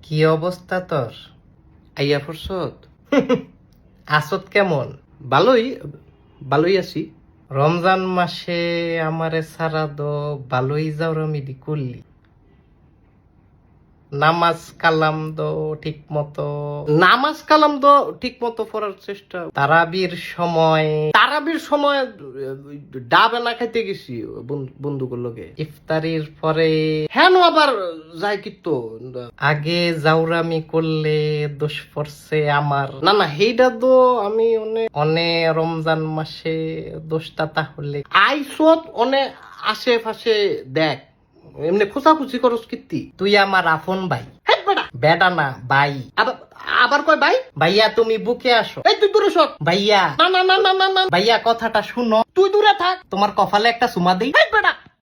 কি অবস্থা তোর? আইয়া ফুরসত? আসত কেমন? ভালোই, ভালোই আছি। রমজান মাসে আমারে সারা দো ভালোই জাউরামিদি করলি। নামাজ কালাম দো ঠিক মতো পড়ার চেষ্টা। তারাবির সময় ডাবে না খাইতে গেছি বন্ধুগুলোর লগে। ইফতারির পরে হেন আবার যাই কিন্তু আগে জাউরামি করলে দোষ পড়ছে আমার। না হেইডা তো আমি অনে রমজান মাসে দোষটা তাহলে আইসত অনে আশেপাশে দেখ এমনি খোঁচাখুচি করস কীর্তি। তুই আমার আপন ভাই। বেটা না ভাই। আবার আবার কয় ভাই। ভাইয়া তুমি বুকে আসো। এই তুই দূরে সর ভাইয়া। না ভাইয়া কথাটা শুনো। তুই দূরে থাক। তোমার কপালে একটা চুমা দেই।